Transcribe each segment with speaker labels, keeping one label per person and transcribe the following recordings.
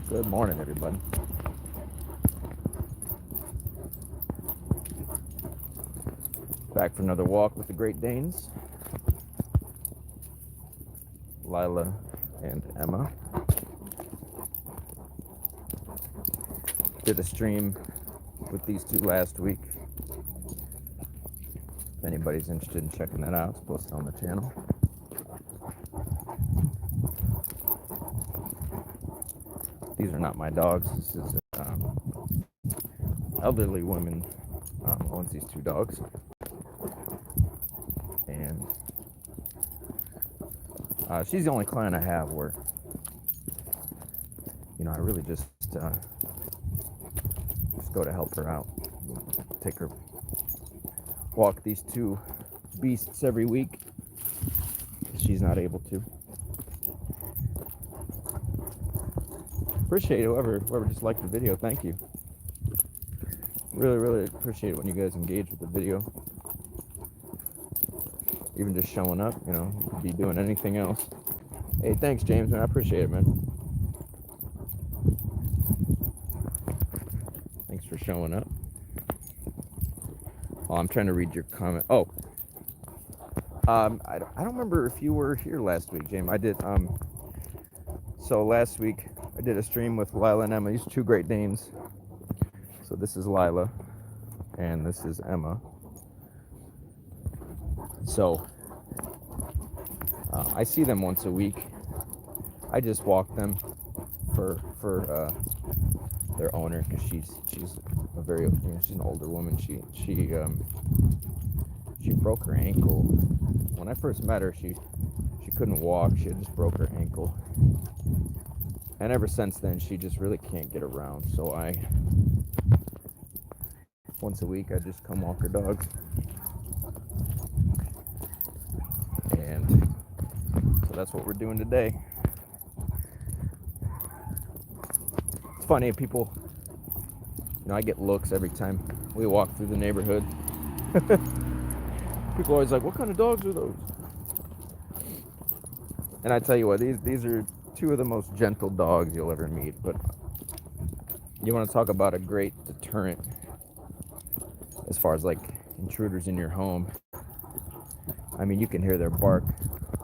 Speaker 1: Good morning, everybody. Back for another walk with the Great Danes, Lila and Emma. Did a stream with these two last week. If anybody's interested in checking that out, it's posted on the channel. These are not my dogs. This is elderly woman owns these two dogs, and she's the only client I have where, I really just go to help her out, take her walk these two beasts every week. She's not able to. Appreciate whoever just liked the video. Thank you. Really appreciate it when you guys engage with the video. Even just showing up, you could be doing anything else. Hey, thanks, James, man. I appreciate it, man. Thanks for showing up. Oh, I'm trying to read your comment. Oh, I don't remember if you were here last week, James. I did. So last week I did a stream with Lila and Emma. These two Great Danes. So this is Lila, and this is Emma. So I see them once a week. I just walk them for their owner, because she's a very she's an older woman. She broke her ankle when I first met her. She couldn't walk. She had just broke her ankle, and ever since then she just really can't get around. So once a week I just come walk her dogs, and so that's what we're doing today. It's funny, people, I get looks every time we walk through the neighborhood. People are always like, what kind of dogs are those? And I tell you what, these are two of the most gentle dogs you'll ever meet. But you want to talk about a great deterrent as far as like intruders in your home. I mean, you can hear their bark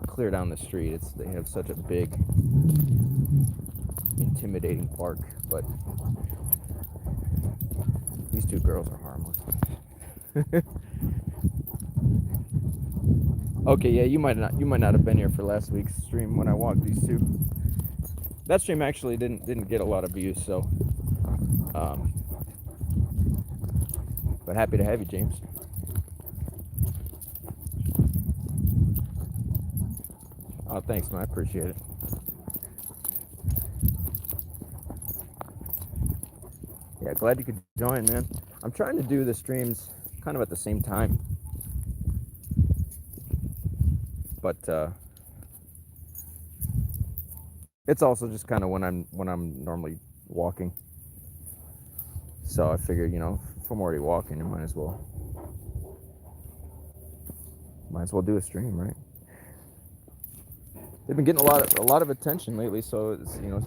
Speaker 1: clear down the street. They have such a big, intimidating bark. But these two girls are harmless. Okay, yeah, you might not have been here for last week's stream when I walked these two. That stream actually didn't get a lot of views, so but happy to have you, James. Oh, thanks, man. I appreciate it. Yeah, glad you could join, man. I'm trying to do the streams kind of at the same time, but it's also just kind of when I'm normally walking. So I figured, if I'm already walking, you might as well do a stream, right? They've been getting a lot of attention lately, so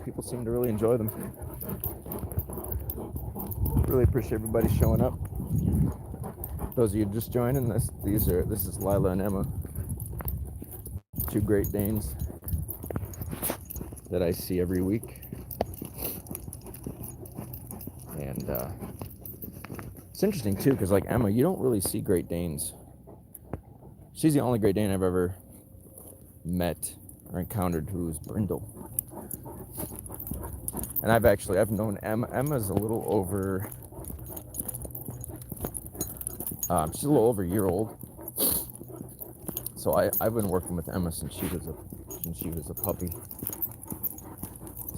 Speaker 1: people seem to really enjoy them. Really appreciate everybody showing up. Those of you just joining, this is Lila and Emma, two Great Danes that I see every week. And it's interesting too, because like Emma, you don't really see Great Danes. She's the only Great Dane I've ever met or encountered who's brindle. And I've known Emma. Emma's a little over she's a little over a year old. So I've been working with Emma since she was a puppy.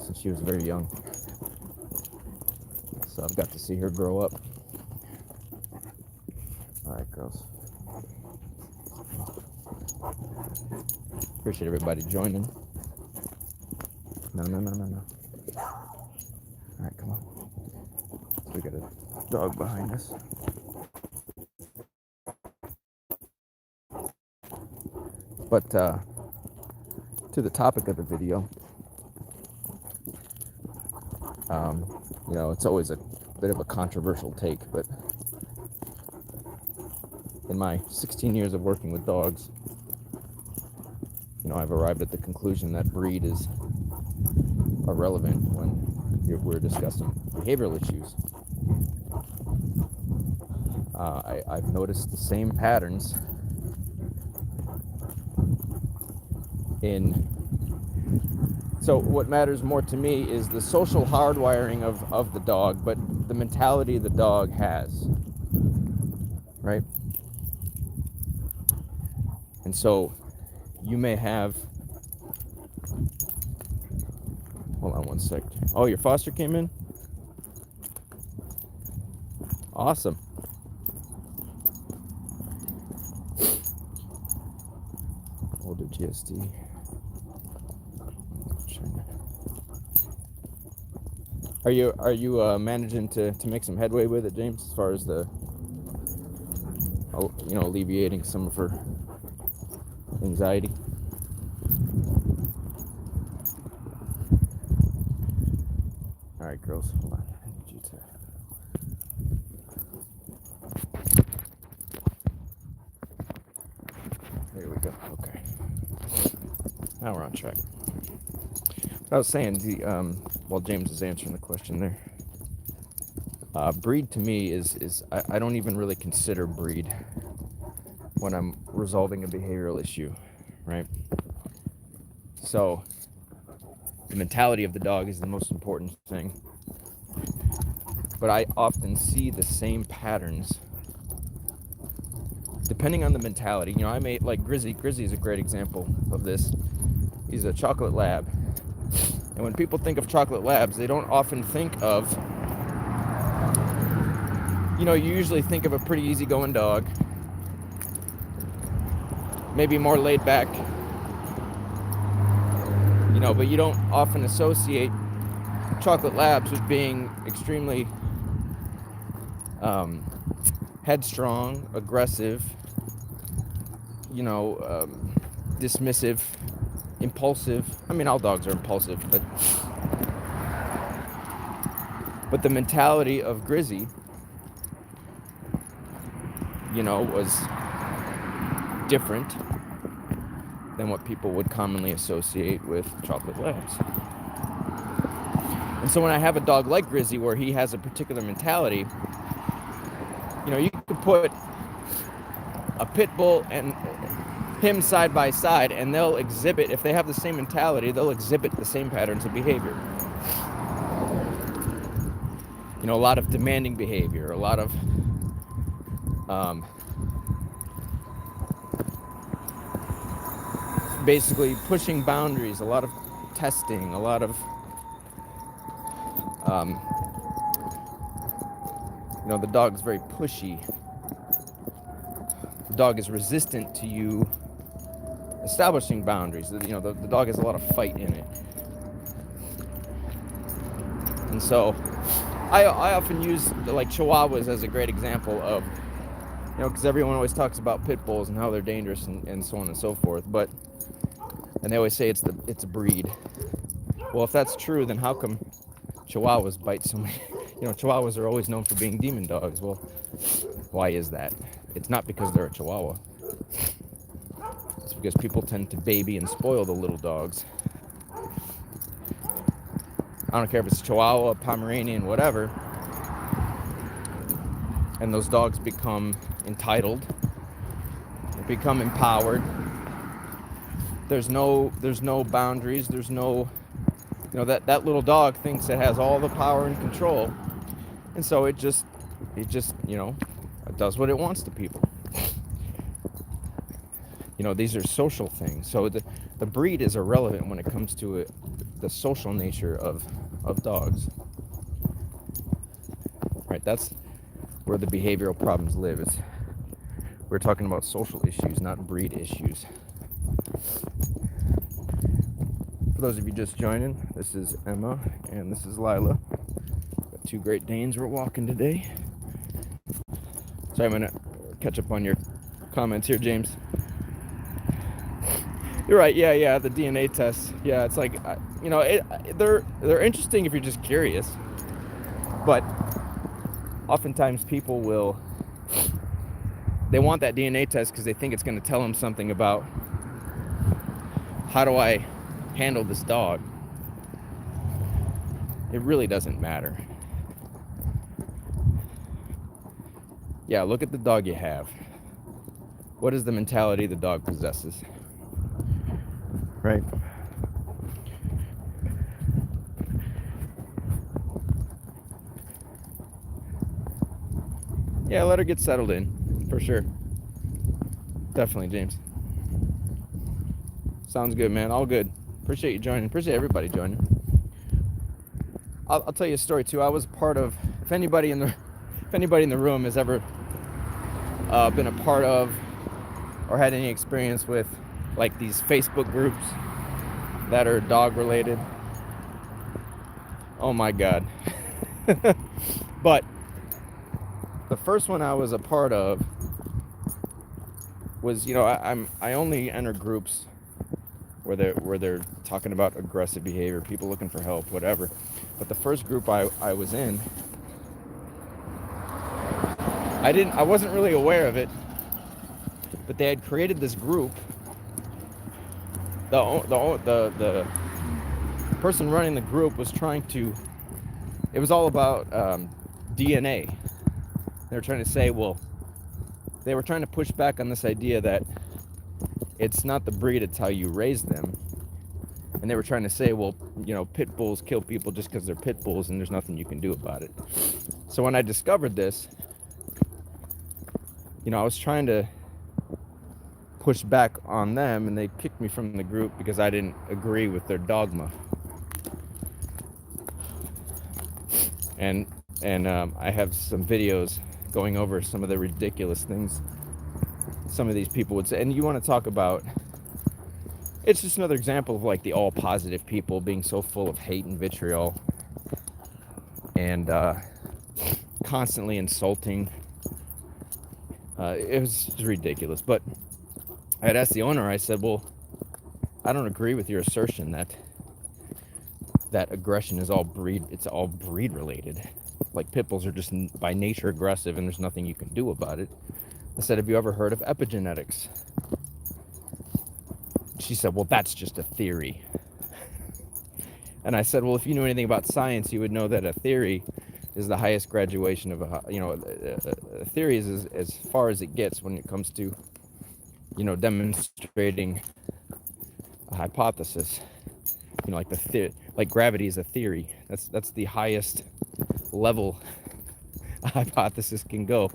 Speaker 1: Since she was very young. So I've got to see her grow up. Alright, girls. Appreciate everybody joining. No. Alright, come on. We got a dog behind us. But to the topic of the video, You know, it's always a bit of a controversial take, but in my 16 years of working with dogs, you know, I've arrived at the conclusion that breed is irrelevant when we're discussing behavioral issues. I've noticed the same patterns so what matters more to me is the social hardwiring of the dog, but the mentality the dog has, right? And so you may have, hold on one sec. Oh, your foster came in? Awesome. We'll do GSD. Are you managing to make some headway with it, James, as far as the, you know, alleviating some of her anxiety? All right, girls, hold on. I need you to. There we go. Okay. Now we're on track. I was saying, while James is answering the question there, breed to me is I don't even really consider breed when I'm resolving a behavioral issue, right? So the mentality of the dog is the most important thing, but I often see the same patterns depending on the mentality. You know, I may, like Grizzy is a great example of this. He's a chocolate lab. And when people think of chocolate labs, they don't often think of, you know, you usually think of a pretty easygoing dog, maybe more laid back, you know, but you don't often associate chocolate labs with being extremely headstrong, aggressive, you know, dismissive, impulsive. I mean, all dogs are impulsive, but the mentality of Grizzy, you know, was different than what people would commonly associate with chocolate labs. And so when I have a dog like Grizzy where he has a particular mentality, you know, you could put a pit bull and him side by side, and they'll exhibit, if they have the same mentality, they'll exhibit the same patterns of behavior. You know, a lot of demanding behavior, a lot of basically pushing boundaries, a lot of testing, a lot of you know, the dog's very pushy. The dog is resistant to you establishing boundaries. You know, the dog has a lot of fight in it. And so I often use like Chihuahuas as a great example of, you know, because everyone always talks about pit bulls and how they're dangerous and so on and so forth, and they always say it's a breed. Well, if that's true, then how come Chihuahuas bite so many? You know, Chihuahuas are always known for being demon dogs. Well, why is that? It's not because they're a Chihuahua. It's because people tend to baby and spoil the little dogs. I don't care if it's Chihuahua, Pomeranian, whatever. And those dogs become entitled, become empowered. There's no boundaries. There's no, you know, that little dog thinks it has all the power and control, and so it just, you know, it does what it wants to people. You know, these are social things. So the breed is irrelevant when it comes to the social nature of dogs. Right? That's where the behavioral problems live. We're talking about social issues, not breed issues. For those of you just joining, this is Emma and this is Lila. Got two Great Danes we're walking today. So I'm gonna catch up on your comments here, James. You're right. Yeah. The DNA tests. Yeah, it's like, they're interesting if you're just curious, but oftentimes people they want that DNA test because they think it's going to tell them something about how do I handle this dog. It really doesn't matter. Yeah, look at the dog you have. What is the mentality the dog possesses? Right? Yeah, let her get settled in, for sure. Definitely, James. Sounds good, man. All good. Appreciate you joining. Appreciate everybody joining. I'll tell you a story too. I was part of. If anybody in the room has ever been a part of or had any experience with like these Facebook groups that are dog related, oh my God. But the first one I was a part of was, I only enter groups where they're talking about aggressive behavior, people looking for help, whatever. But the first group I was in, I wasn't really aware of it, but they had created this group. The person running the group was trying to. It was all about DNA. They were trying to say, they were trying to push back on this idea that it's not the breed, it's how you raise them. And they were trying to say, pit bulls kill people just because they're pit bulls and there's nothing you can do about it. So when I discovered this, I was trying to push back on them, and they kicked me from the group because I didn't agree with their dogma. And I have some videos going over some of the ridiculous things some of these people would say. And you want to talk about, it's just another example of like the all positive people being so full of hate and vitriol and constantly insulting. It was just ridiculous. But I had asked the owner, I said, I don't agree with your assertion that aggression is all breed related. Like pit bulls are just by nature aggressive and there's nothing you can do about it. I said, have you ever heard of epigenetics? She said, that's just a theory. And I said, if you knew anything about science, you would know that a theory is the highest graduation of a theory is as far as it gets when it comes to, demonstrating a hypothesis. Like gravity is a theory. That's the highest level a hypothesis can go.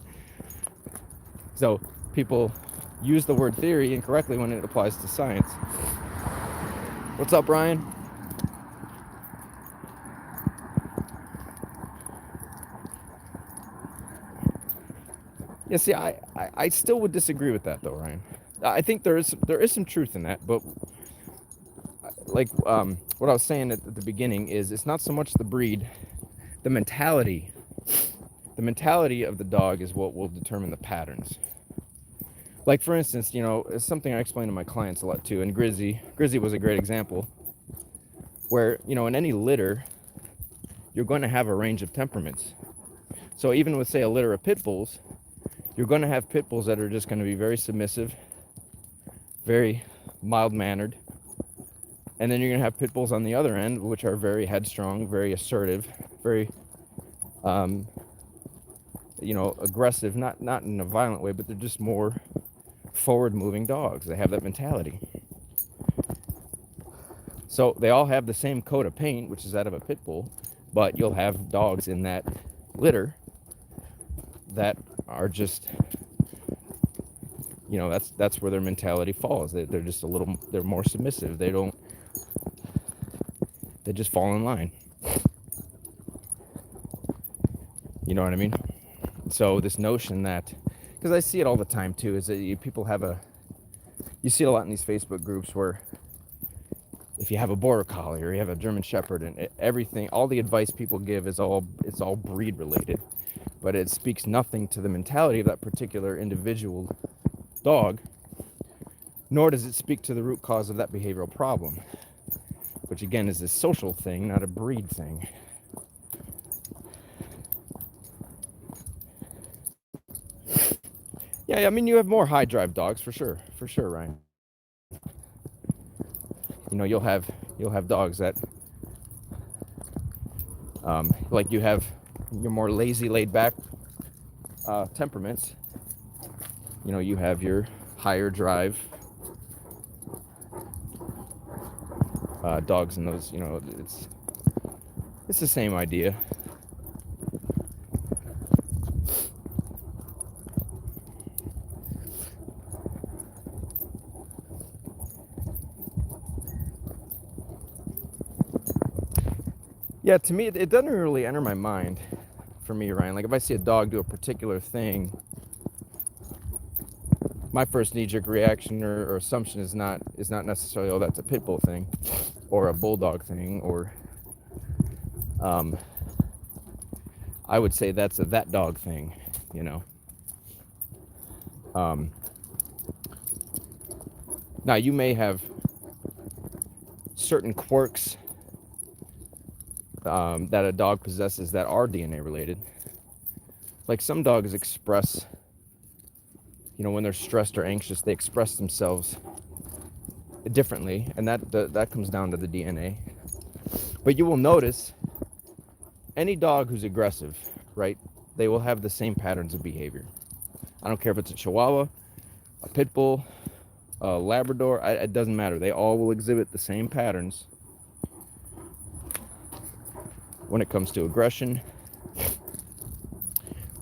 Speaker 1: So people use the word theory incorrectly when it applies to science. What's up, Brian? Yeah, see, I still would disagree with that, though, Ryan. I think there is some truth in that, but like what I was saying at the beginning is it's not so much the breed, the mentality. The mentality of the dog is what will determine the patterns. Like, for instance, it's something I explain to my clients a lot too, and Grizzy was a great example where, in any litter, you're going to have a range of temperaments. So even with, say, a litter of pit bulls, you're going to have pit bulls that are just going to be very submissive, very mild-mannered, and then you're going to have pit bulls on the other end, which are very headstrong, very assertive, very aggressive, not in a violent way, but they're just more forward-moving dogs. They have that mentality. So they all have the same coat of paint, which is that of a pit bull, but you'll have dogs in that litter that are just, that's where their mentality falls. They're just they're more submissive. They just fall in line. You know what I mean? So this notion that, because I see it all the time too, is that people you see it a lot in these Facebook groups where if you have a border collie or you have a German shepherd, and everything, all the advice people give it's all breed related, but it speaks nothing to the mentality of that particular individual dog. nor does it speak to the root cause of that behavioral problem, which again is a social thing, not a breed thing. Yeah, I mean, you have more high drive dogs for sure, Ryan. You know, you'll have dogs that, like you have your more lazy, laid back temperaments. You know, you have your higher drive dogs, and those, you know, it's the same idea. Yeah, to me, it doesn't really enter my mind for me, Ryan. Like if I see a dog do a particular thing, my first knee-jerk reaction or assumption is not necessarily, oh, that's a pit bull thing or a bulldog thing, or I would say that's a that dog thing, you know. Now you may have certain quirks that a dog possesses that are DNA related. Like some dogs express, you know, when they're stressed or anxious, they express themselves differently, and that comes down to the DNA. But you will notice any dog who's aggressive, right, they will have the same patterns of behavior. I don't care if it's a Chihuahua, a Pit Bull, a Labrador, it doesn't matter. They all will exhibit the same patterns when it comes to aggression,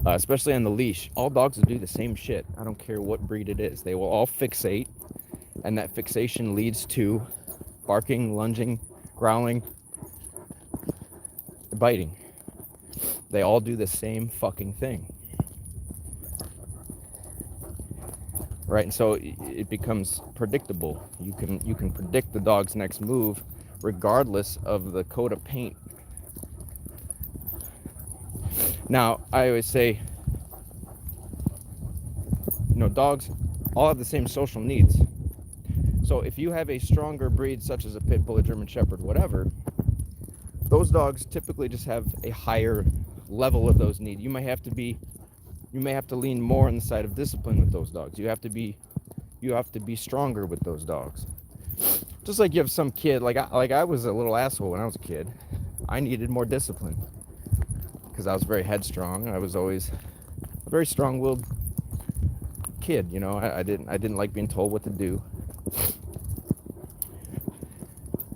Speaker 1: especially on the leash. All dogs will do the same shit. I don't care what breed it is. They will all fixate, and that fixation leads to barking, lunging, growling, biting. They all do the same fucking thing. Right, and so it becomes predictable. You can predict the dog's next move regardless of the coat of paint. Now, I always say, you know, dogs all have the same social needs. So if you have a stronger breed such as a Pit Bull, a German Shepherd, whatever, those dogs typically just have a higher level of those needs. You may have to lean more on the side of discipline with those dogs. You have to be stronger with those dogs. Just like you have some kid, like I was a little asshole when I was a kid. I needed more discipline because I was very headstrong. I was always a very strong-willed kid. You know, I didn't like being told what to do.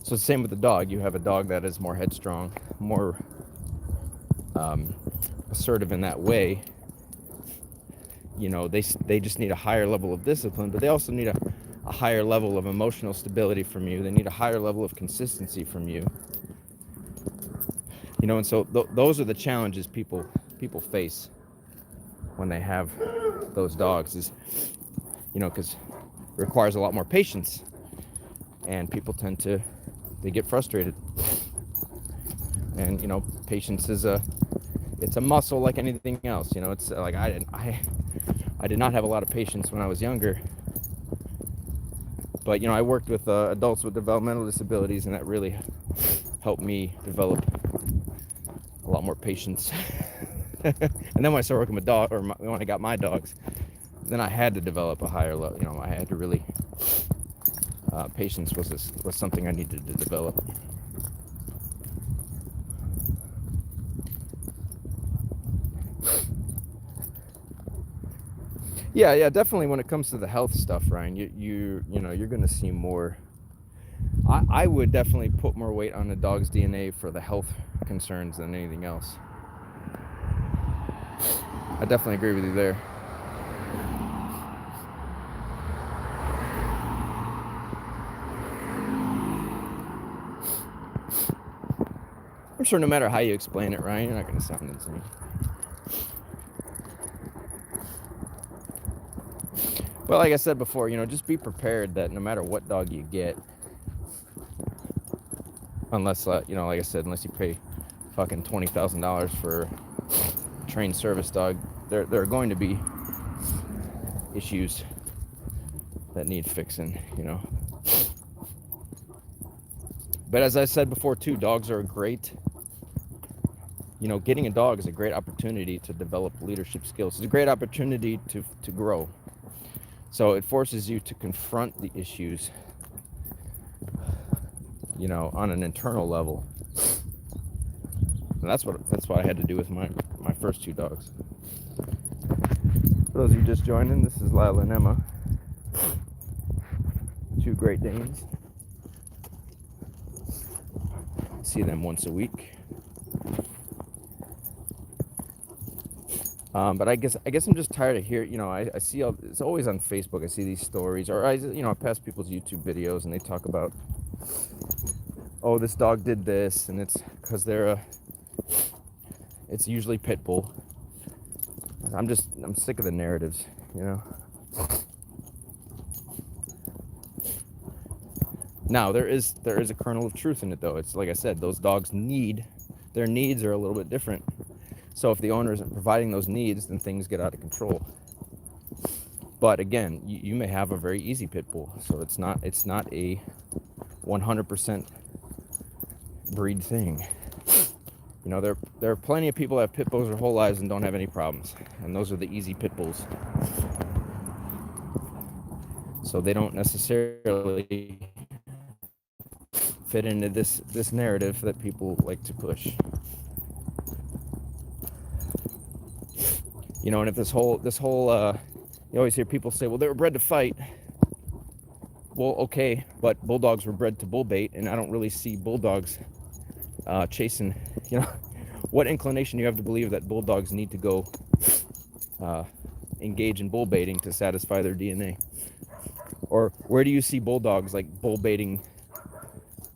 Speaker 1: So it's the same with the dog. You have a dog that is more headstrong, more assertive in that way. You know, they just need a higher level of discipline, but they also need a higher level of emotional stability from you. They need a higher level of consistency from you. You know, and so those are the challenges people face when they have those dogs, is, you know, because it requires a lot more patience, and people they get frustrated. And, you know, patience is it's a muscle like anything else. You know, it's like I did not have a lot of patience when I was younger, but, you know, I worked with adults with developmental disabilities, and that really helped me develop a lot more patience. And then when I started working with dogs, or when I got my dogs, then I had to develop a higher level. You know, I had to really patience was something I needed to develop. Yeah, definitely. When it comes to the health stuff, Ryan, you know, you're going to see more. I would definitely put more weight on a dog's DNA for the health concerns than anything else. I definitely agree with you there. I'm sure no matter how you explain it, Ryan, you're not going to sound insane. Well, like I said before, you know, just be prepared that no matter what dog you get, unless, you know, like I said, unless you pay fucking $20,000 for a trained service dog, there are going to be issues that need fixing, you know. But as I said before too, dogs are a great, you know, getting a dog is a great opportunity to develop leadership skills. It's a great opportunity to grow. So it forces you to confront the issues, you know, on an internal level. And that's what I had to do with my first two dogs. For those of you just joining, this is Lila and Emma, two Great Danes. See them once a week. But I guess I'm just tired of hearing, you know, I see it's always on Facebook. I see these stories, or I pass people's YouTube videos and they talk about, oh, this dog did this, and it's because it's usually pit bull. I'm sick of the narratives, you know. Now there is a kernel of truth in it though. It's like I said, those dogs their needs are a little bit different. So if the owner isn't providing those needs, then things get out of control. But again, you may have a very easy pit bull, so it's not a 100% breed thing. You know, there are plenty of people that have pit bulls their whole lives and don't have any problems, and those are the easy pit bulls. So they don't necessarily fit into this narrative that people like to push. You know, and if this whole you always hear people say, well, they were bred to fight. Well, okay, but bulldogs were bred to bull bait, and I don't really see bulldogs chasing, you know, what inclination you have to believe that bulldogs need to go engage in bull baiting to satisfy their DNA? Or where do you see bulldogs like bull baiting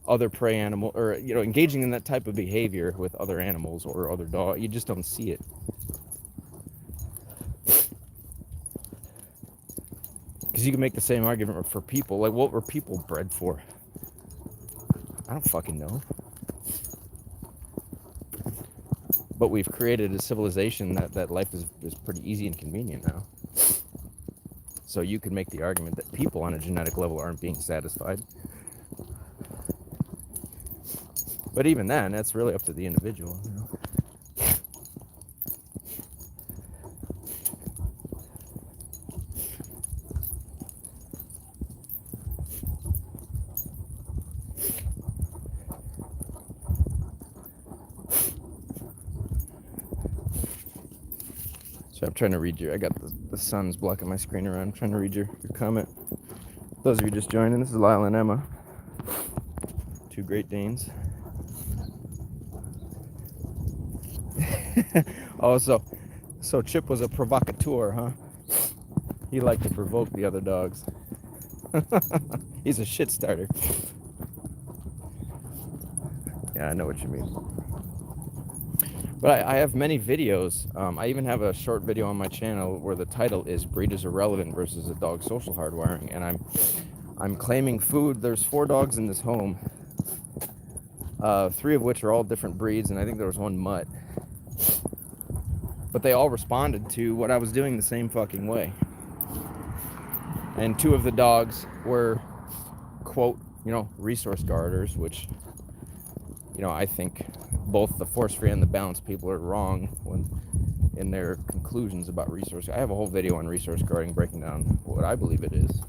Speaker 1: other prey animal, or, you know, engaging in that type of behavior with other animals or other dogs? You just don't see it. Because you can make the same argument for people. Like, what were people bred for? I don't fucking know. But we've created a civilization that life is pretty easy and convenient now. So you could make the argument that people on a genetic level aren't being satisfied. But even then, that's really up to the individual, you know? So I'm trying to read I got the sun's blocking my screen around. I'm trying to read your comment. Those of you just joining, this is Lila and Emma, two Great Danes. Oh, so Chip was a provocateur, huh? He liked to provoke the other dogs. He's a shit starter. Yeah, I know what you mean. But I have many videos. I even have a short video on my channel where the title is "Breed is Irrelevant versus a Dog's Social Hardwiring," and I'm claiming food. There's 4 dogs in this home, 3 of which are all different breeds, and I think there was 1 mutt. But they all responded to what I was doing the same fucking way. And 2 of the dogs were, quote, you know, resource guarders, which, you know, I think both the force-free and the balanced people are wrong when in their conclusions about resource. I have a whole video on resource guarding, breaking down what I believe it is.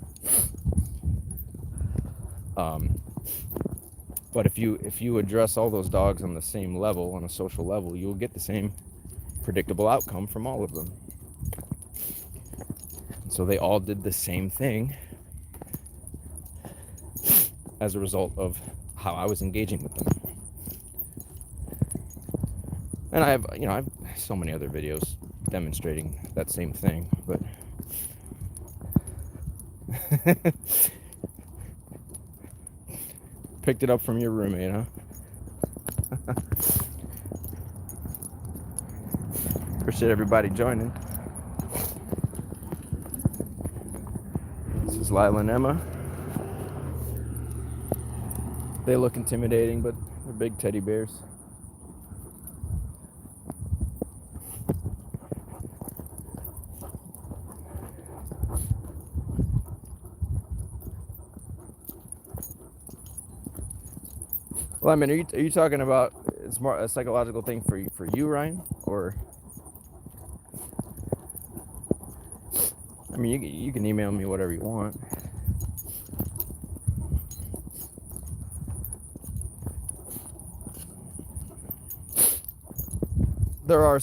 Speaker 1: But if you address all those dogs on the same level, on a social level, you'll get the same predictable outcome from all of them. So they all did the same thing as a result of how I was engaging with them. And I have so many other videos demonstrating that same thing, but picked it up from your roommate, huh? Appreciate everybody joining. This is Lila and Emma. They look intimidating, but they're big teddy bears. Well, I mean, are you talking about it's more a psychological thing for you, Ryan, or I mean, you can email me whatever you want. There are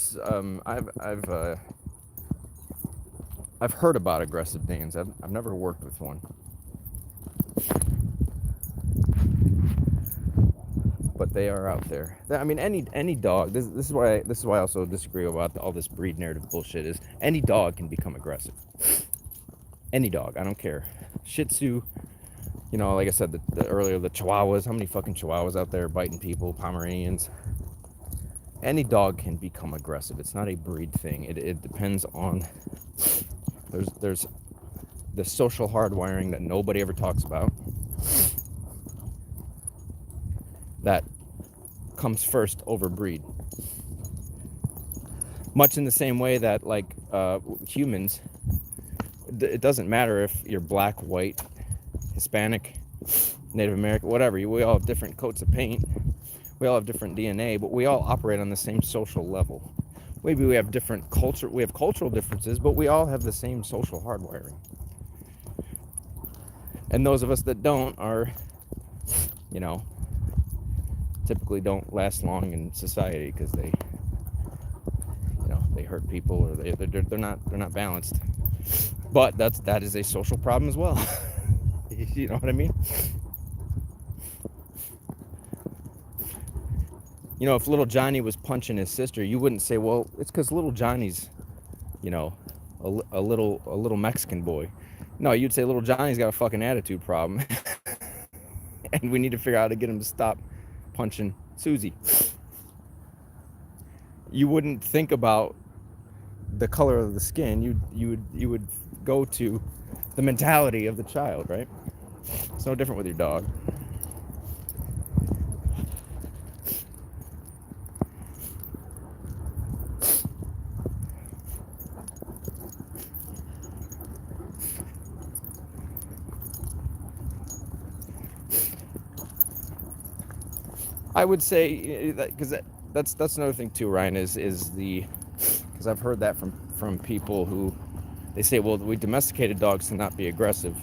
Speaker 1: I've heard about aggressive Danes. I've never worked with one, but they are out there. I mean, any dog. This is why I also disagree about all this breed narrative bullshit. Is any dog can become aggressive. Any dog, I don't care. Shih Tzu, you know, like I said earlier, the Chihuahuas. How many fucking Chihuahuas out there biting people? Pomeranians. Any dog can become aggressive. It's not a breed thing. It depends on. There's the social hardwiring that nobody ever talks about. That comes first over breed. Much in the same way that, like, humans, it doesn't matter if you're black, white, Hispanic, Native American, whatever. We all have different coats of paint. We all have different DNA, but we all operate on the same social level. Maybe we have different culture. We have cultural differences, but we all have the same social hardwiring. And those of us that don't are, you know, typically don't last long in society because they, you know, they hurt people or they're not balanced. But that is a social problem as well. You know what I mean? You know, if little Johnny was punching his sister, you wouldn't say, well, it's because little Johnny's, you know, a little Mexican boy. No, you'd say little Johnny's got a fucking attitude problem. And we need to figure out how to get him to stop punching Susie. You wouldn't think about the color of the skin. You would go to the mentality of the child, right? It's no different with your dog. I would say because that's another thing too, Ryan, is the because I've heard that from people who they say, well, we domesticated dogs to not be aggressive.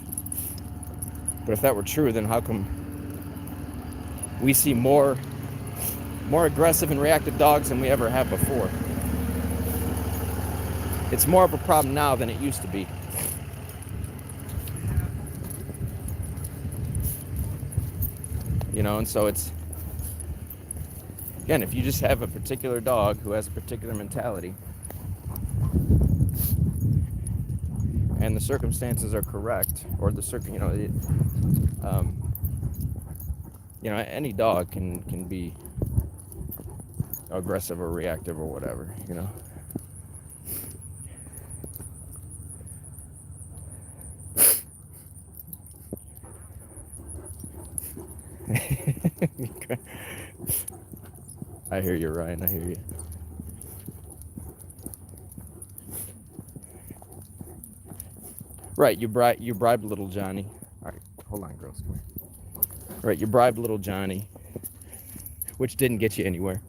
Speaker 1: But if that were true, then how come we see more aggressive and reactive dogs than we ever have before? It's more of a problem now than it used to be. You know, and so it's, again, if you just have a particular dog who has a particular mentality and the circumstances are correct, or any dog can be aggressive or reactive or whatever, you know. I hear you, Ryan. I hear you. Right, you bribed little Johnny. All right, hold on, girls, come here. Right, you bribed little Johnny, which didn't get you anywhere.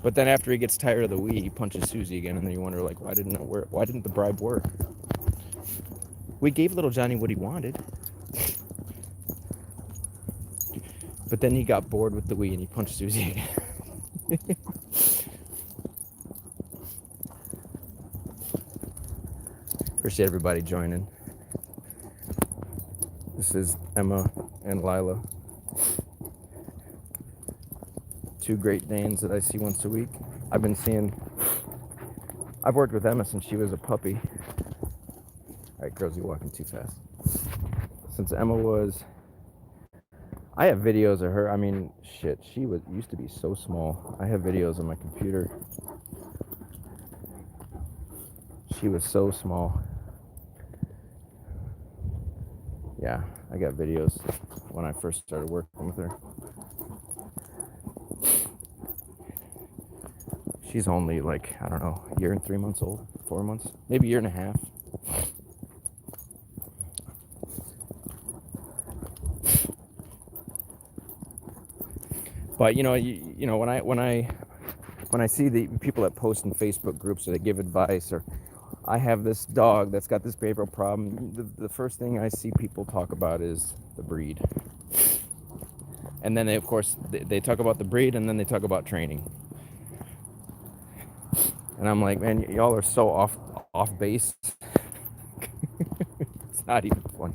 Speaker 1: But then after he gets tired of the Wii, he punches Susie again, and then you wonder, like, why didn't it work? Why didn't the bribe work? We gave little Johnny what he wanted. But then he got bored with the Wii and he punched Susie again. Appreciate everybody joining. This is Emma and Lila. Two Great Danes that I see once a week. I've worked with Emma since she was a puppy. Alright, girls, you're walking too fast. Since Emma was... I have videos of her. I mean, shit, she used to be so small. I have videos on my computer. She was so small. Yeah, I got videos when I first started working with her. She's only like, I don't know, a year and 3 months old, 4 months, maybe a year and a half. But you know when I see the people that post in Facebook groups or they give advice, or I have this dog that's got this behavioral problem, the first thing I see people talk about is the breed. And then they, of course, they talk about the breed, and then they talk about training. And I'm like, man, y'all are so off base. It's not even funny.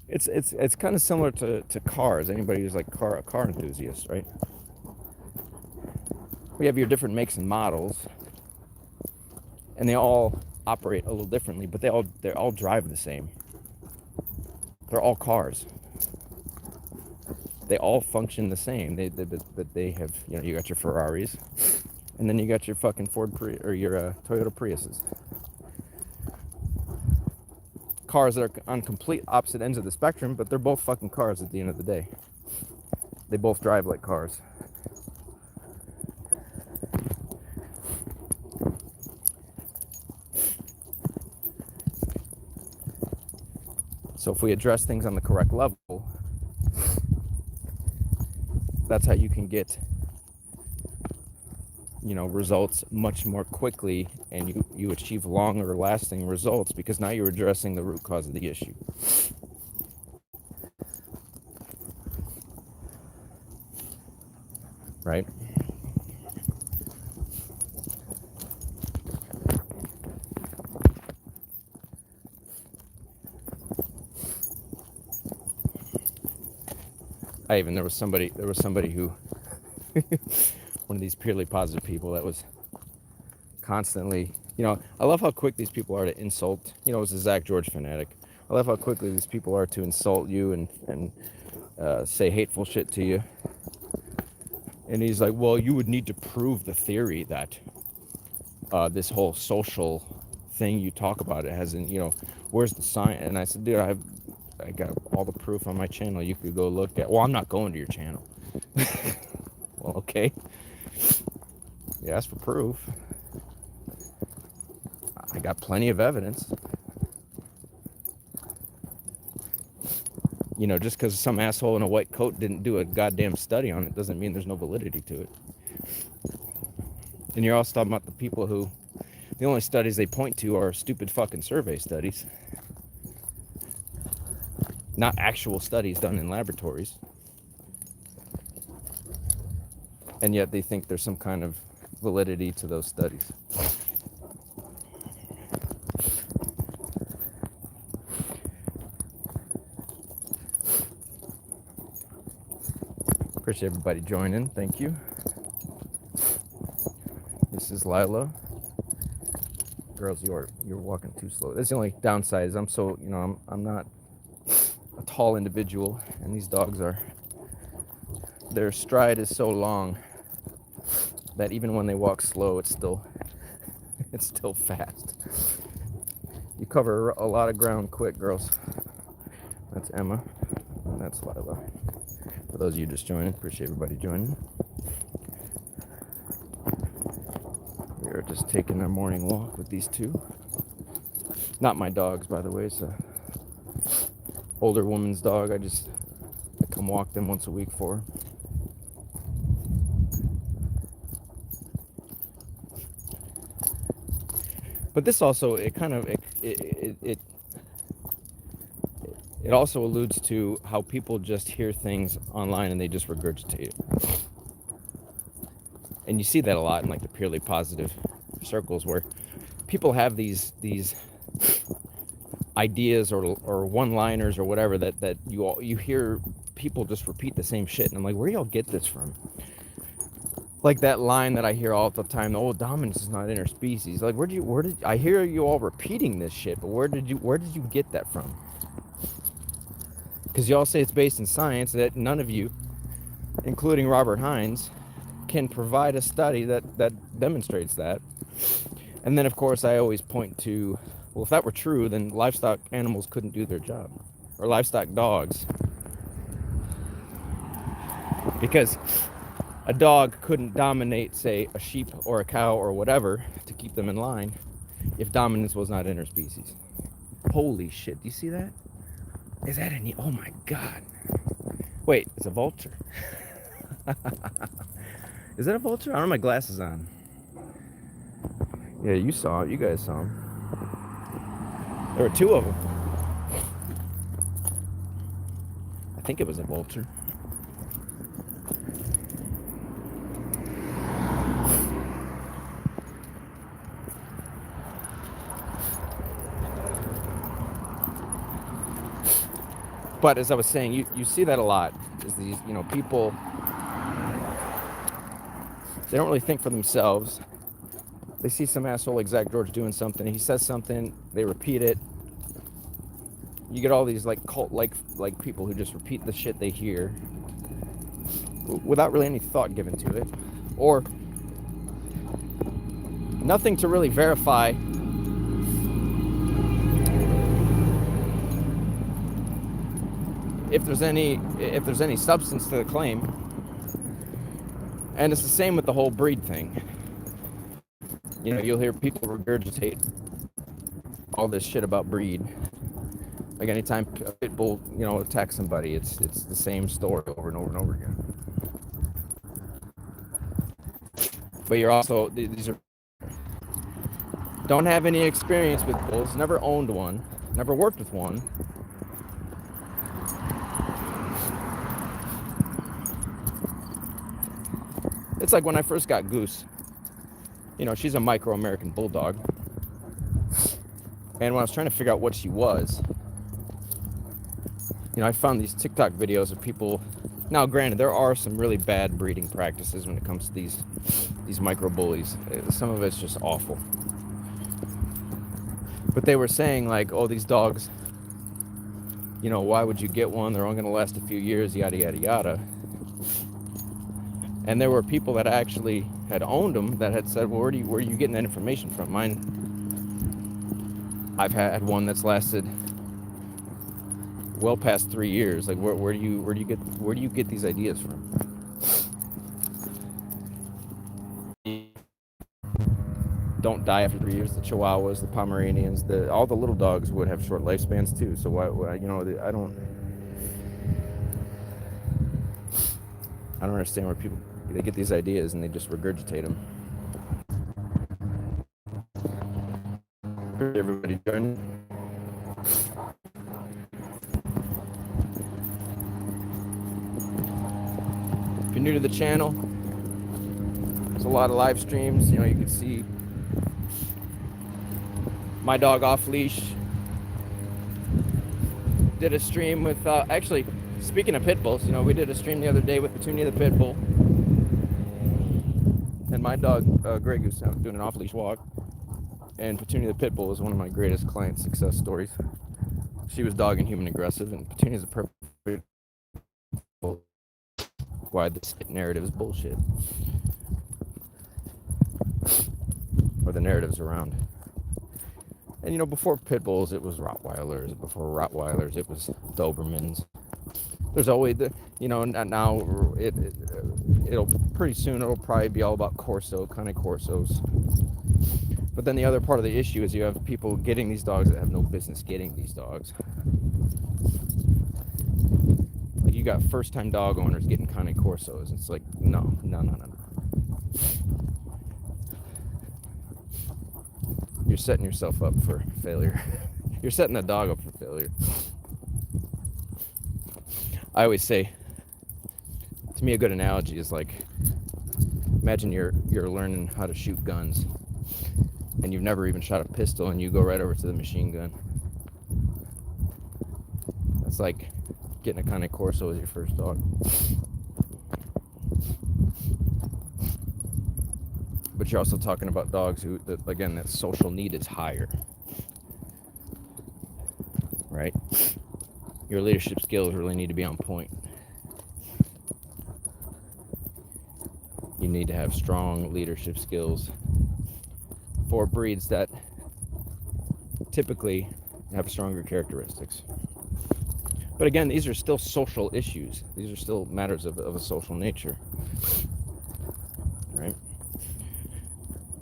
Speaker 1: It's kind of similar to cars. Anybody who's like a car enthusiast, right? We have your different makes and models, and they all operate a little differently, but they all drive the same. They're all cars. They all function the same. But they have, you got your Ferraris, and then you got your fucking or your Toyota Priuses. Cars that are on complete opposite ends of the spectrum, but they're both fucking cars at the end of the day. They both drive like cars. So if we address things on the correct level, that's how you can get, results much more quickly, and you achieve longer lasting results, because now you're addressing the root cause of the issue. Right? There was somebody who one of these purely positive people that was constantly, I love how quick these people are to insult. It was a Zach George fanatic. I love how quickly these people are to insult you and say hateful shit to you. And he's like, well, you would need to prove the theory that this whole social thing you talk about, it hasn't, where's the science? And I said, dude, I got all the proof on my channel you could go look at. Well, I'm not going to your channel. Well, okay. You asked for proof. I got plenty of evidence. Just because some asshole in a white coat didn't do a goddamn study on it doesn't mean there's no validity to it. And you're also talking about the people who, the only studies they point to are stupid fucking survey studies. Not actual studies done in laboratories. And yet they think there's some kind of validity to those studies. Appreciate everybody joining. Thank you. This is Lila. Girls, you're walking too slow. That's the only downside, is I'm so, I'm not a tall individual, and these dogs their stride is so long that even when they walk slow, it's still fast. You cover a lot of ground quick, girls. That's Emma, and that's Lila. For those of you just joining, appreciate everybody joining. We are just taking our morning walk with these two. Not my dogs, by the way. It's a older woman's dog. I come walk them once a week for her. But this also, it also alludes to how people just hear things online and they just regurgitate it. And you see that a lot in like the purely positive circles, where people have these ideas or one-liners or whatever that you hear people just repeat the same shit, and I'm like, where do y'all get this from? Like that line that I hear all the time, "Oh, dominance is not interspecies." Like, where did I hear you all repeating this shit? But where did you get that from? Because y'all say it's based in science, that none of you, including Robert Hines, can provide a study that demonstrates that. And then, of course, I always point to, well, if that were true, then livestock animals couldn't do their job, or livestock dogs, because a dog couldn't dominate, say, a sheep or a cow or whatever to keep them in line if dominance was not interspecies. Holy shit, do you see that? Is that any? Oh my God. Wait, it's a vulture. Is that a vulture? I don't have my glasses on. Yeah, you saw it. You guys saw them. There were two of them. I think it was a vulture. But as I was saying, you see that a lot. Is these, people, they don't really think for themselves. They see some asshole like Zach George doing something. He says something, they repeat it. You get all these like cult like people who just repeat the shit they hear without really any thought given to it, or nothing to really verify if there's any substance to the claim. And it's the same with the whole breed thing. You'll hear people regurgitate all this shit about breed. Like anytime a pit bull, attacks somebody, it's the same story over and over and over again. But you're also, these are, don't have any experience with bulls, never owned one, never worked with one. It's like when I first got Goose. She's a micro American bulldog. And when I was trying to figure out what she was, I found these TikTok videos of people. Now, granted, there are some really bad breeding practices when it comes to these micro bullies. Some of it's just awful. But they were saying like, oh, these dogs, why would you get one? They're only going to last a few years, yada, yada, yada. And there were people that actually had owned them that had said, well, where are you getting that information from? Mine, I've had one that's lasted well past 3 years. Like, where do you get these ideas from? Don't die after 3 years. The Chihuahuas, the Pomeranians, all the little dogs would have short lifespans too. So why I don't understand where people, they get these ideas and they just regurgitate them. Everybody joining. If you're new to the channel, there's a lot of live streams. You can see my dog off leash. Did a stream with, actually, speaking of pit bulls, we did a stream the other day with Petunia the pit bull. And my dog, Grey Goose, I was doing an off-leash walk. And Petunia the pit bull was one of my greatest client success stories. She was dog and human aggressive, and Petunia's a perfect why this narrative is bullshit. Or the narrative's around. And before pit bulls, it was Rottweilers. Before Rottweilers, it was Dobermans. There's always now it'll pretty soon it'll probably be all about Cane Corsos. But then the other part of the issue is you have people getting these dogs that have no business getting these dogs. Like you got first-time dog owners getting Cane Corsos. It's like no. You're setting yourself up for failure. You're setting the dog up for failure. I always say, to me, a good analogy is like, imagine you're learning how to shoot guns, and you've never even shot a pistol, and you go right over to the machine gun. That's like getting a Cane Corso as your first dog. But you're also talking about dogs who, again, that social need is higher, right? Your leadership skills really need to be on point. You need to have strong leadership skills for breeds that typically have stronger characteristics. But again, these are still social issues. These are still matters of a social nature, right?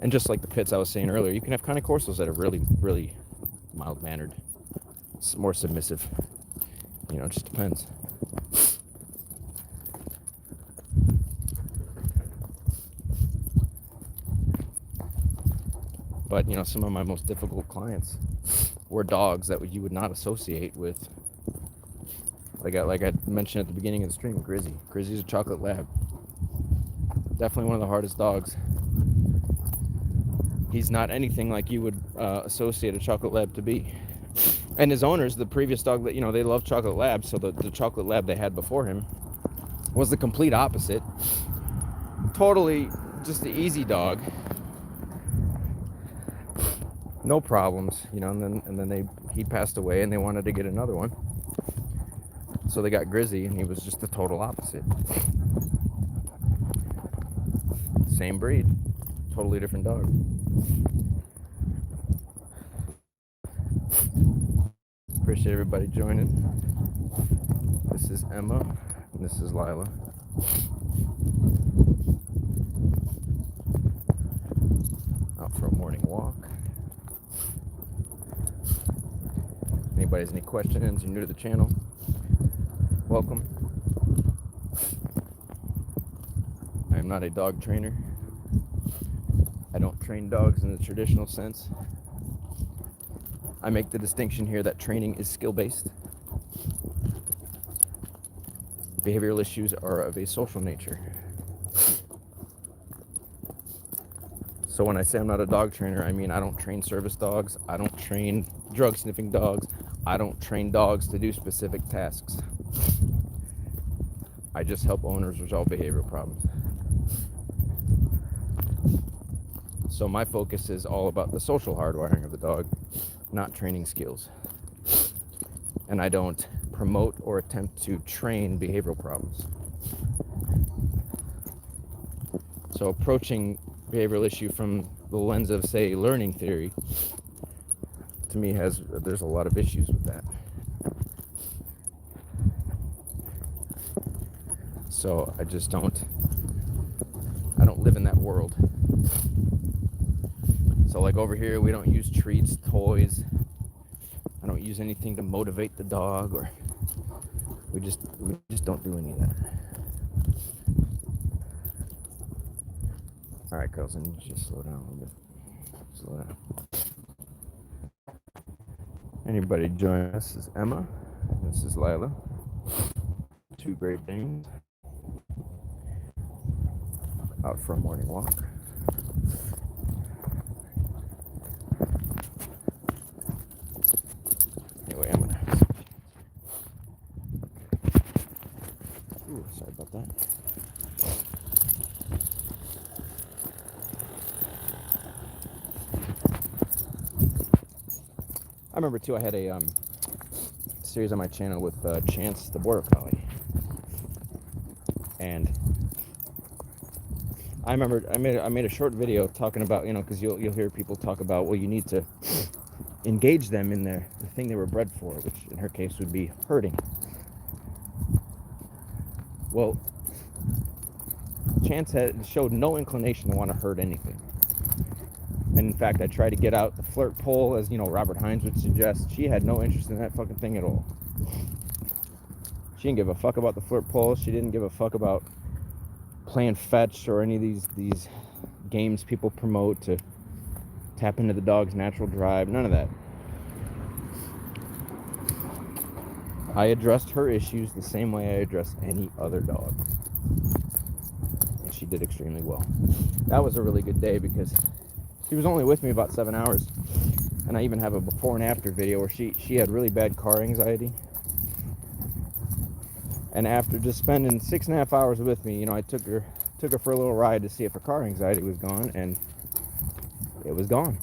Speaker 1: And just like the pits I was saying earlier, you can have Cane Corsos that are really, really mild-mannered, more submissive. You know, it just depends. But, you know, some of my most difficult clients were dogs that you would not associate with, like I mentioned at the beginning of the stream, Grizzy. Grizzy's a chocolate lab. Definitely one of the hardest dogs. He's not anything like you would associate a chocolate lab to be. And his owners, the previous dog that, you know, they love chocolate labs, so the chocolate lab they had before him was the complete opposite. Totally just the easy dog. No problems, you know, and then he passed away and they wanted to get another one. So they got Grizzy, and he was just the total opposite. Same breed, totally different dog. Appreciate everybody joining. This is Emma, and this is Lila. Out for a morning walk. Anybody has any questions, you're new to the channel, welcome. I am not a dog trainer. I don't train dogs in the traditional sense. I make the distinction here that training is skill-based. Behavioral issues are of a social nature. So when I say I'm not a dog trainer, I mean I don't train service dogs, I don't train drug sniffing dogs, I don't train dogs to do specific tasks. I just help owners resolve behavioral problems. So my focus is all about the social hardwiring of the dog, not training skills. And I don't promote or attempt to train behavioral problems. So approaching behavioral issue from the lens of, say, learning theory, to me there's a lot of issues with that. So I don't live in that world. So like over here, we don't use treats, toys. I don't use anything to motivate the dog, or we just don't do any of that. All right, girls, I need you to slow down a little bit. Slow down. Anybody join us? This is Emma. This is Lila. Two Great Danes. Out for a morning walk. Anyway, I'm gonna. Ooh, sorry about that. I remember too, I had a series on my channel with Chance the Border Collie. And I remember I made a short video talking about, you know, because you'll hear people talk about, well, you need to engage them in the thing they were bred for, which in her case would be herding. Well, Chance showed no inclination to want to herd anything. And in fact, I tried to get out the flirt pole, as you know, Robert Hines would suggest. She had no interest in that fucking thing at all. She didn't give a fuck about the flirt pole. She didn't give a fuck about playing fetch or any of these games people promote to tap into the dog's natural drive. None of that. I addressed her issues the same way I addressed any other dog. And she did extremely well. That was a really good day because she was only with me about 7 hours. And I even have a before and after video where she had really bad car anxiety. And after just spending 6.5 hours with me, you know, I took her for a little ride to see if her car anxiety was gone, and it was gone.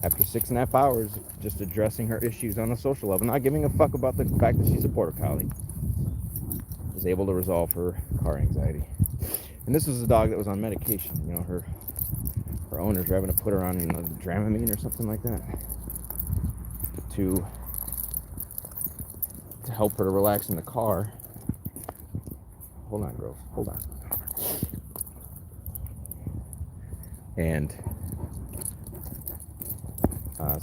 Speaker 1: After 6.5 hours, just addressing her issues on a social level, not giving a fuck about the fact that she's a Border Collie, was able to resolve her car anxiety. And this was a dog that was on medication. You know, her owners were having to put her on, you know, Dramamine or something like that to help her to relax in the car. Hold on, girls. Hold on. And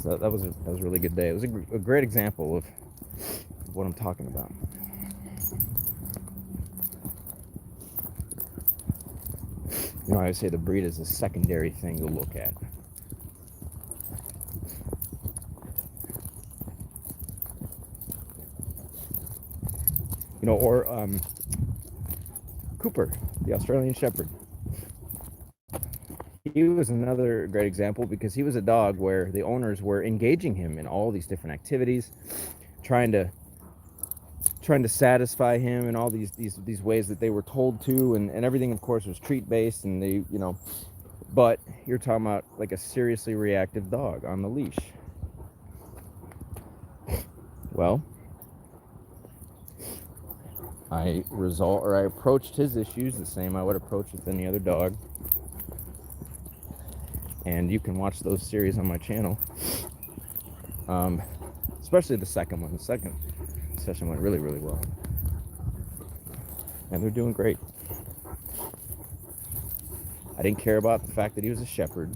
Speaker 1: so that was a really good day. It was a great example of what I'm talking about. You know, I would say the breed is a secondary thing to look at. You know, or Cooper, the Australian Shepherd. He was another great example because he was a dog where the owners were engaging him in all these different activities, trying to satisfy him in all these ways that they were told to, and everything of course was treat based, and they, you know, but you're talking about like a seriously reactive dog on the leash. Well, I approached his issues the same I would approach with any other dog. And you can watch those series on my channel. Especially the second one. The second session went really, really well. And they're doing great. I didn't care about the fact that he was a shepherd.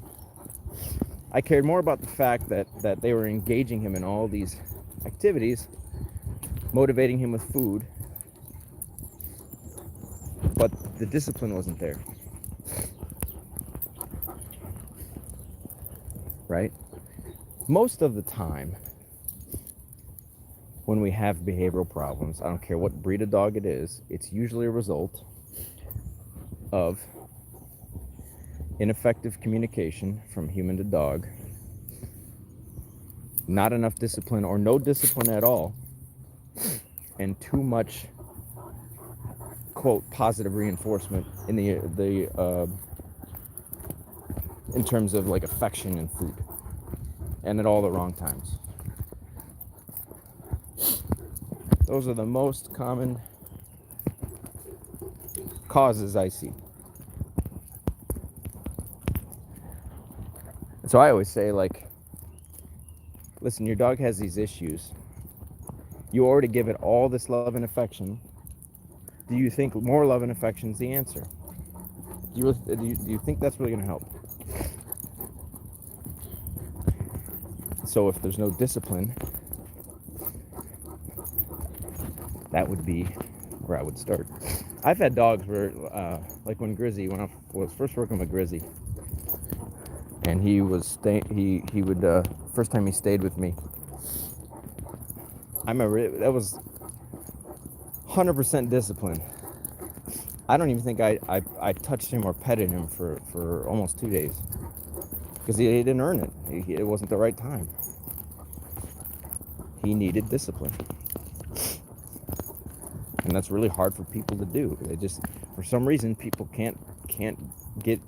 Speaker 1: I cared more about the fact that they were engaging him in all these activities, motivating him with food, but the discipline wasn't there. Right? Most of the time, when we have behavioral problems, I don't care what breed of dog it is, it's usually a result of ineffective communication from human to dog, not enough discipline or no discipline at all, and too much, quote, positive reinforcement in in terms of like affection and food, and at all the wrong times. Those are the most common causes I see. So I always say, like, listen, your dog has these issues. You already give it all this love and affection. Do you think more love and affection is the answer? Do you think that's really going to help? So if there's no discipline, that would be where I would start. I've had dogs where, like when I was first working with Grizzy, and he would first time he stayed with me, I remember that was 100% discipline. I don't even think I touched him or petted him for almost 2 days because he didn't earn it. It wasn't the right time. He needed discipline. And that's really hard for people to do. They just, for some reason, people can't get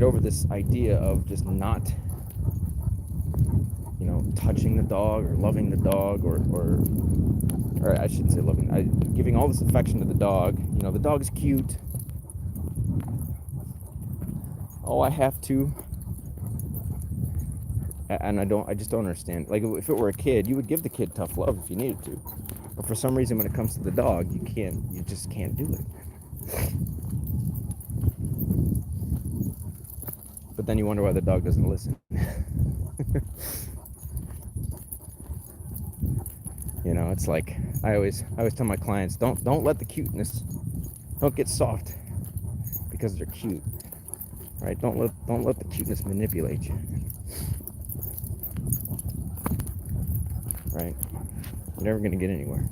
Speaker 1: over this idea of just not, you know, touching the dog or loving the dog or I shouldn't say loving, giving all this affection to the dog. You know, the dog's cute. Oh, I have to. And I just don't understand. Like, if it were a kid, you would give the kid tough love if you needed to. But for some reason, when it comes to the dog, you just can't do it. But then you wonder why the dog doesn't listen. You know, it's like, I always tell my clients, don't let the cuteness, don't get soft because they're cute, right? Don't let the cuteness manipulate you, right? You're never gonna get anywhere.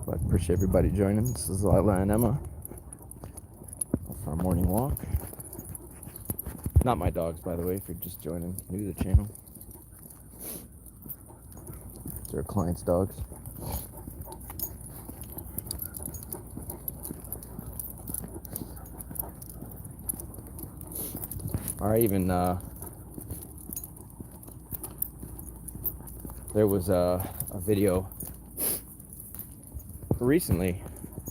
Speaker 1: But I appreciate everybody joining. This is Lila and Emma for our morning walk. Not my dogs, by the way, if you're just joining new to the channel. They're clients' dogs. Or even there was a video recently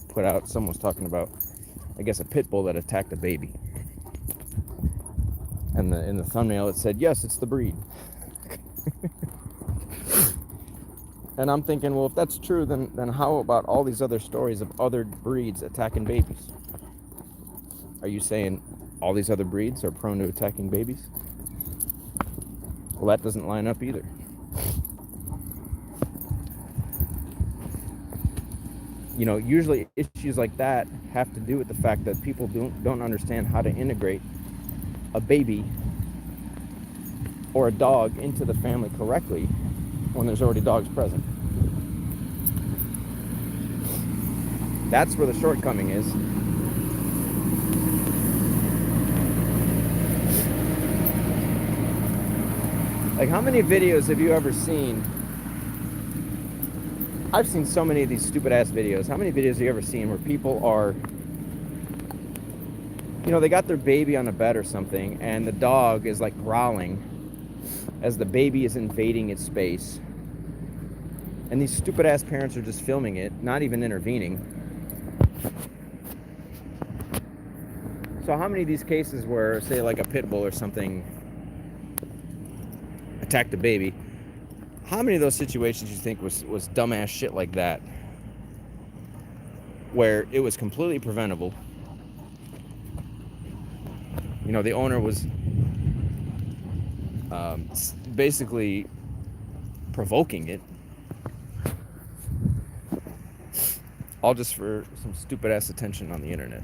Speaker 1: put out. Someone was talking about, I guess, a pit bull that attacked a baby. And in the thumbnail it said, yes, it's the breed. And I'm thinking, well, if that's true, then how about all these other stories of other breeds attacking babies? Are you saying all these other breeds are prone to attacking babies? Well, that doesn't line up either. You know, usually issues like that have to do with the fact that people don't understand how to integrate a baby or a dog into the family correctly when there's already dogs present. That's where the shortcoming is. Like, how many videos have you ever seen? I've seen so many of these stupid ass videos. How many videos have you ever seen where people are, you know, they got their baby on a bed or something and the dog is like growling as the baby is invading its space, and these stupid ass parents are just filming it, not even intervening. So how many of these cases where, say, like a pit bull or something attacked a baby, how many of those situations you think was dumbass shit like that, where it was completely preventable? You know, the owner was basically provoking it, all just for some stupid ass attention on the internet.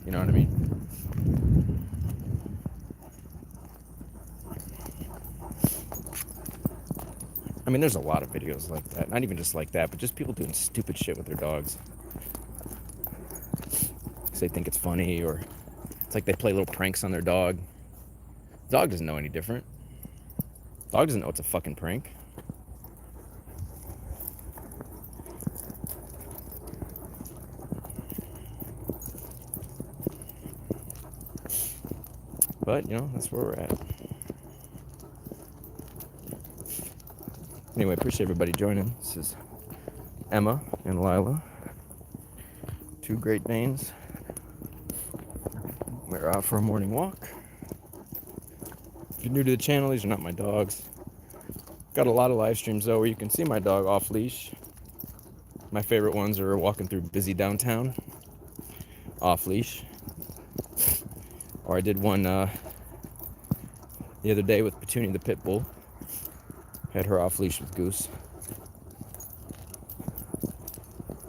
Speaker 1: You know what I mean? I mean, there's a lot of videos like that. Not even just like that, but just people doing stupid shit with their dogs. Because they think it's funny, or it's like they play little pranks on their dog. The dog doesn't know any different. The dog doesn't know it's a fucking prank. But, you know, that's where we're at. Anyway, appreciate everybody joining. This is Emma and Lila, two Great Danes. We're out for a morning walk. If you're new to the channel, these are not my dogs. Got a lot of live streams though where you can see my dog off leash. My favorite ones are walking through busy downtown off leash. Or I did one the other day with Petunia the pit bull. Had her off leash with Goose.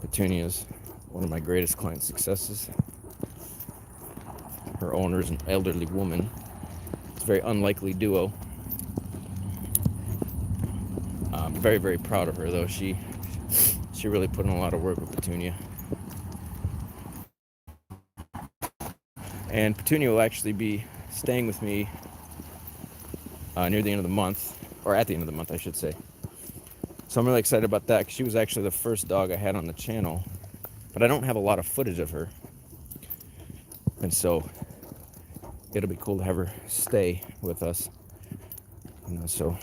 Speaker 1: Petunia's one of my greatest client successes. Her owner is an elderly woman. It's a very unlikely duo. I'm very, very proud of her though. She really put in a lot of work with Petunia. And Petunia will actually be staying with me near the end of the month, or at the end of the month, I should say. So I'm really excited about that, because she was actually the first dog I had on the channel, but I don't have a lot of footage of her. And so it'll be cool to have her stay with us, you know, so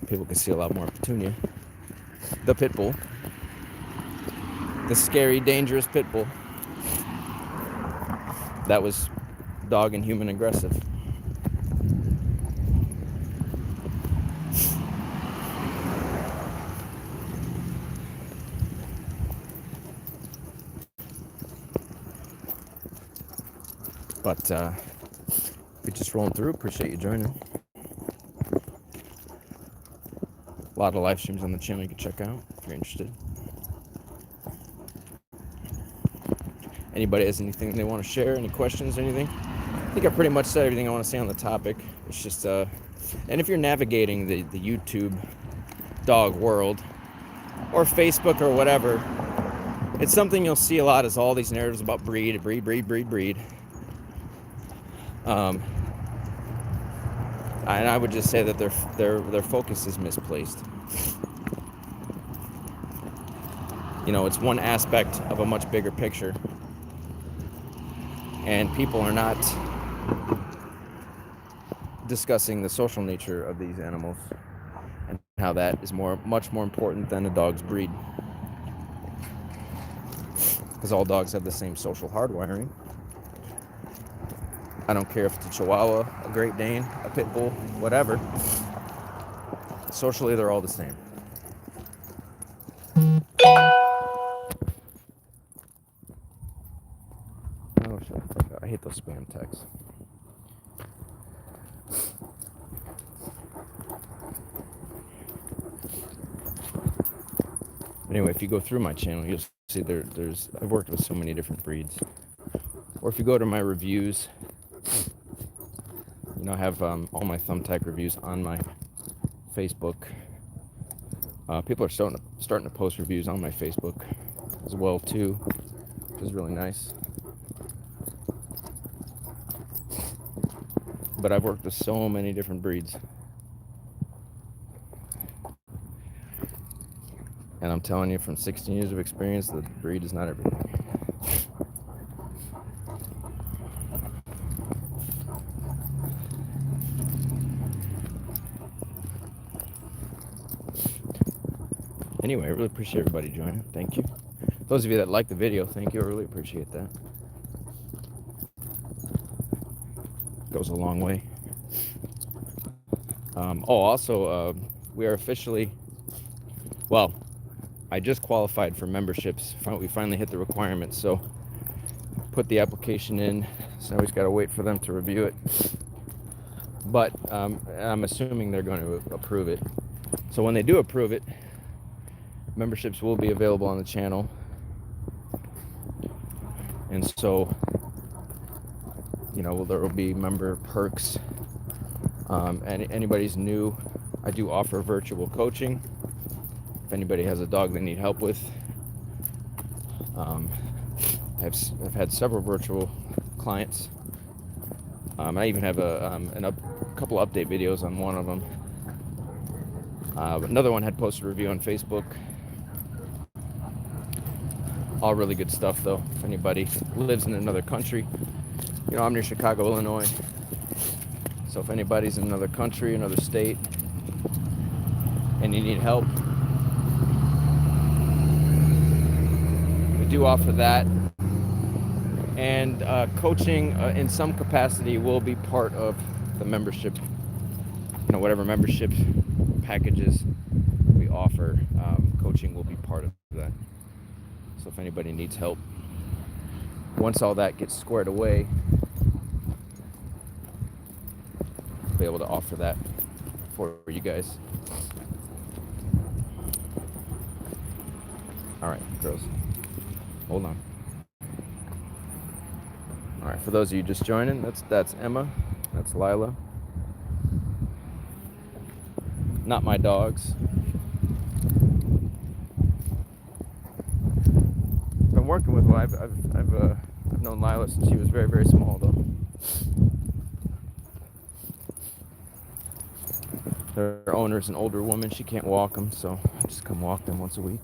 Speaker 1: people can see a lot more of Petunia, the pit bull, the scary, dangerous pit bull that was dog and human aggressive. But we're just rolling through. Appreciate you joining. A lot of live streams on the channel you can check out if you're interested. Anybody has anything they want to share, any questions, anything? I think I pretty much said everything I want to say on the topic. It's just, and if you're navigating the YouTube dog world, or Facebook or whatever, it's something you'll see a lot, is all these narratives about breed. And I would just say that their focus is misplaced. You know, it's one aspect of a much bigger picture, and people are not discussing the social nature of these animals and how that is much more important than a dog's breed, because all dogs have the same social hardwiring. I don't care if it's a Chihuahua, a Great Dane, a Pit Bull, whatever. Socially, they're all the same. spam texts. Anyway, if you go through my channel, you'll see I've worked with so many different breeds. Or if you go to my reviews, I have all my thumbtack reviews on my Facebook. People are starting to post reviews on my Facebook as well too, which is really nice. But I've worked with so many different breeds. And I'm telling you, from 16 years of experience, the breed is not everything. Anyway, I really appreciate everybody joining. Thank you. Those of you that like the video, thank you. I really appreciate that. Goes a long way. Also, we are officially, well, I just qualified for memberships. We finally hit the requirements, so put the application in. So we just got to wait for them to review it. But I'm assuming they're going to approve it. So when they do approve it, memberships will be available on the channel. And so, there will be member perks. And anybody's new, I do offer virtual coaching. If anybody has a dog they need help with, I've had several virtual clients. I even have a couple update videos on one of them. Another one had posted a review on Facebook. All really good stuff, though. If anybody lives in another country, I'm near Chicago, Illinois. So if anybody's in another country, another state, and you need help, we do offer that. And coaching in some capacity will be part of the membership. Whatever membership packages we offer, coaching will be part of that. So if anybody needs help, once all that gets squared away, I'll be able to offer that for you guys. All right, girls, hold on. All right, for those of you just joining, that's Emma, that's Lila. Not my dogs. Been working with one. I've known Lila since she was very, very small, though. Their owner's an older woman. She can't walk them, so I just come walk them once a week.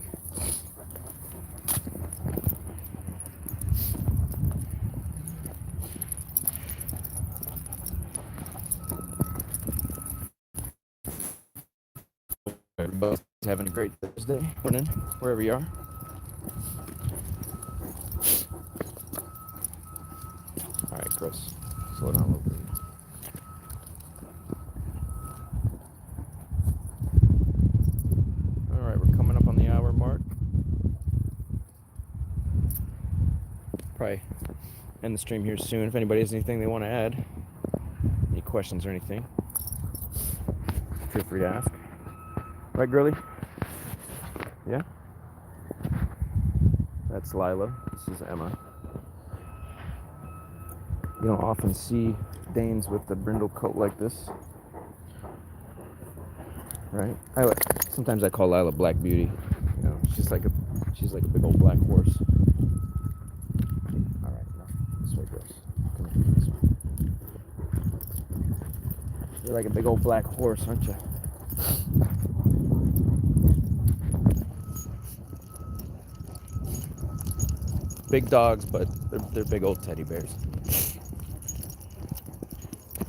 Speaker 1: Everybody's having a great Thursday morning, wherever you are. All right, Chris, slow down a little bit. All right, we're coming up on the hour mark. Probably end the stream here soon. If anybody has anything they want to add, any questions or anything, feel free to ask. Right, girly? Yeah? That's Lila. This is Emma. You don't often see Danes with the brindle coat like this, right? Sometimes I call Lila Black Beauty. She's like a big old black horse. All right, no, this way, girls. Come here, this way. You're like a big old black horse, aren't you? Big dogs, but they're big old teddy bears.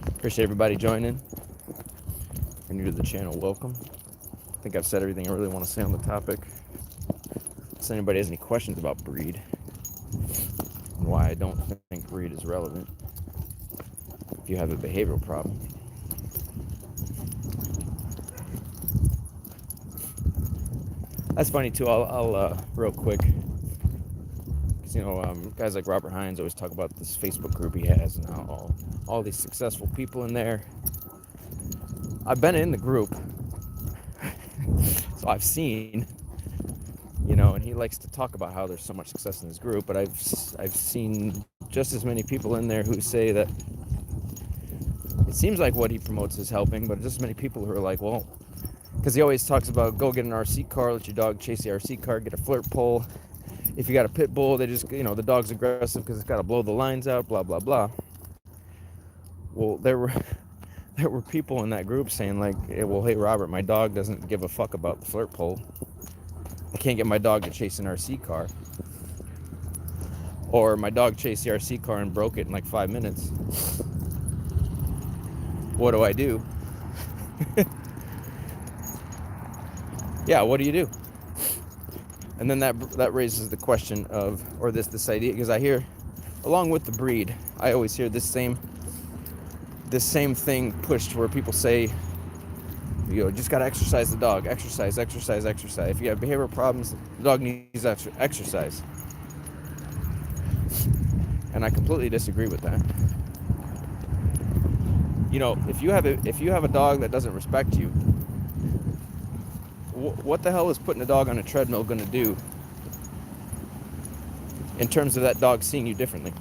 Speaker 1: Appreciate everybody joining. If you're new to the channel, welcome. I think I've said everything I really want to say on the topic. If anybody has any questions about breed and why I don't think breed is relevant, if you have a behavioral problem, that's funny too. I'll real quick, Guys like Robert Hines always talk about this Facebook group he has and how all these successful people in there. I've been in the group, so I've seen, and he likes to talk about how there's so much success in this group, but I've seen just as many people in there who say that it seems like what he promotes is helping, but just as many people who are like, well, because he always talks about go get an RC car, let your dog chase the RC car, get a flirt pole. If you got a pit bull, they just, the dog's aggressive because it's got to blow the lines out, blah, blah, blah. Well, there were people in that group saying like, well, hey, Robert, my dog doesn't give a fuck about the flirt pole. I can't get my dog to chase an RC car. Or my dog chased the RC car and broke it in like 5 minutes. What do I do? Yeah, what do you do? And then that raises the question of, or this idea, because I hear, along with the breed, I always hear this same thing pushed where people say, just gotta exercise the dog, exercise. If you have behavioral problems, the dog needs exercise. And I completely disagree with that. If you have a dog that doesn't respect you, what the hell is putting a dog on a treadmill going to do in terms of that dog seeing you differently?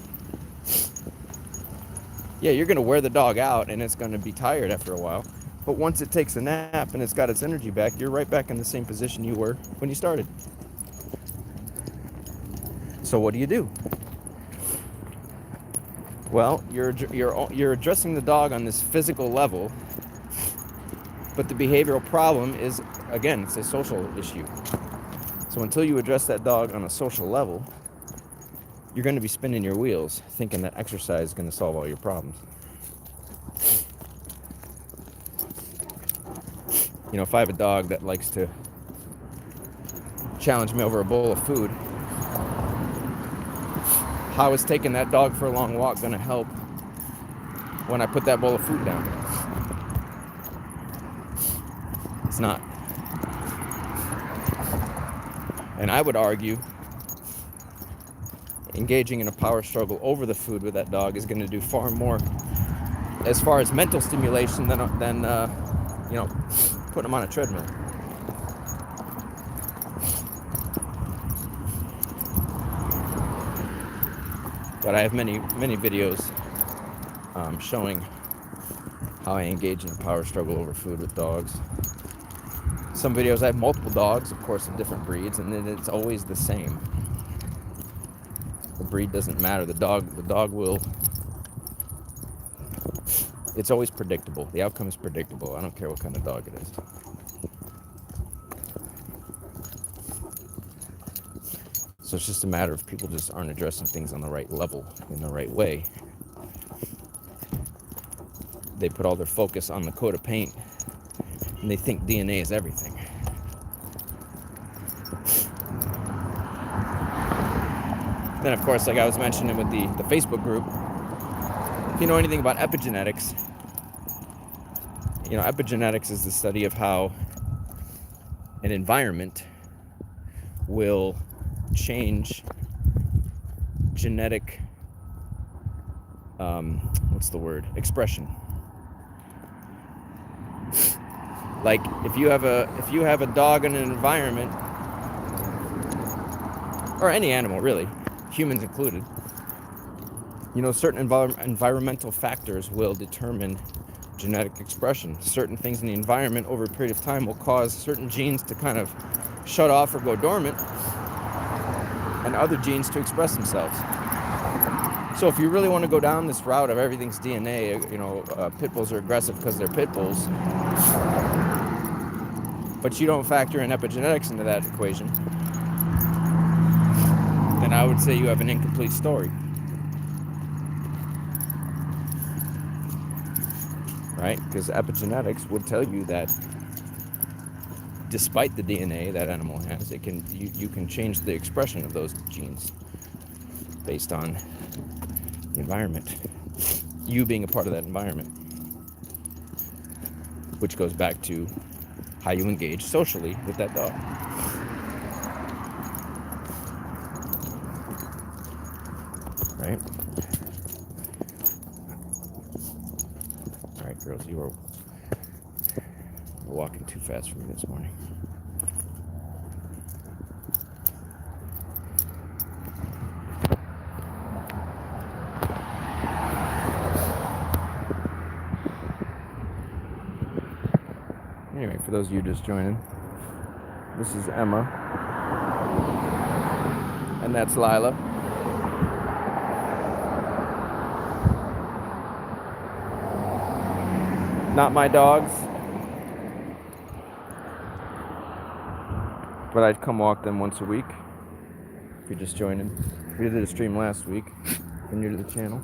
Speaker 1: Yeah, you're going to wear the dog out and it's going to be tired after a while. But once it takes a nap and it's got its energy back, you're right back in the same position you were when you started. So what do? Well, you're addressing the dog on this physical level, but the behavioral problem is, again, it's a social issue. So until you address that dog on a social level, you're going to be spinning your wheels thinking that exercise is going to solve all your problems. If I have a dog that likes to challenge me over a bowl of food, how is taking that dog for a long walk going to help when I put that bowl of food down? It's not. And I would argue engaging in a power struggle over the food with that dog is going to do far more as far as mental stimulation than putting them on a treadmill. But I have many videos showing how I engage in a power struggle over food with dogs. Some videos I have multiple dogs, of course, of different breeds, and then it's always the same. The breed doesn't matter. The dog will. It's always predictable. The outcome is predictable. I don't care what kind of dog it is. So it's just a matter of people just aren't addressing things on the right level, in the right way. They put all their focus on the coat of paint, and they think DNA is everything. Then, of course, like I was mentioning with the Facebook group, if you know anything about epigenetics, epigenetics is the study of how an environment will change genetic expression. Like if you have a dog in an environment, or any animal really, humans included, certain environmental factors will determine genetic expression. Certain things in the environment over a period of time will cause certain genes to kind of shut off or go dormant, and other genes to express themselves. So if you really want to go down this route of everything's DNA, pit bulls are aggressive because they're pit bulls, but you don't factor in epigenetics into that equation, then I would say you have an incomplete story. Right? Because epigenetics would tell you that despite the DNA that animal has, you can change the expression of those genes based on the environment. You being a part of that environment, which goes back to how you engage socially with that dog. girls. You were walking too fast for me this morning. Anyway, for those of you just joining, this is Emma, and that's Lila. Not my dogs, but I'd come walk them once a week. If you're just joining, we did a stream last week. If you're new to the channel.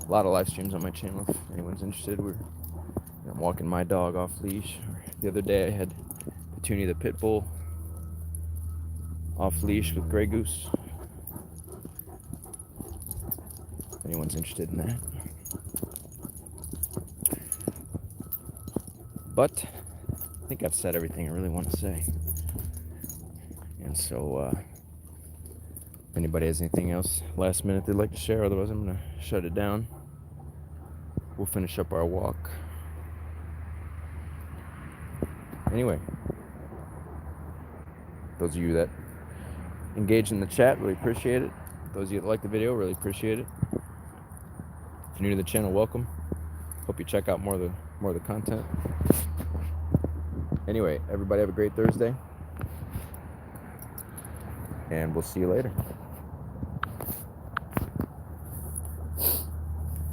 Speaker 1: A lot of live streams on my channel if anyone's interested. I'm walking my dog off leash. The other day I had Petunia the pit bull off leash with Grey Goose. If anyone's interested in that. But I think I've said everything I really want to say. And so if anybody has anything else last minute they'd like to share, otherwise I'm going to shut it down. We'll finish up our walk. Anyway, those of you that engage in the chat, really appreciate it. Those of you that like the video, really appreciate it. If you're new to the channel, welcome. Hope you check out more of the content. Anyway, everybody have a great Thursday, and we'll see you later.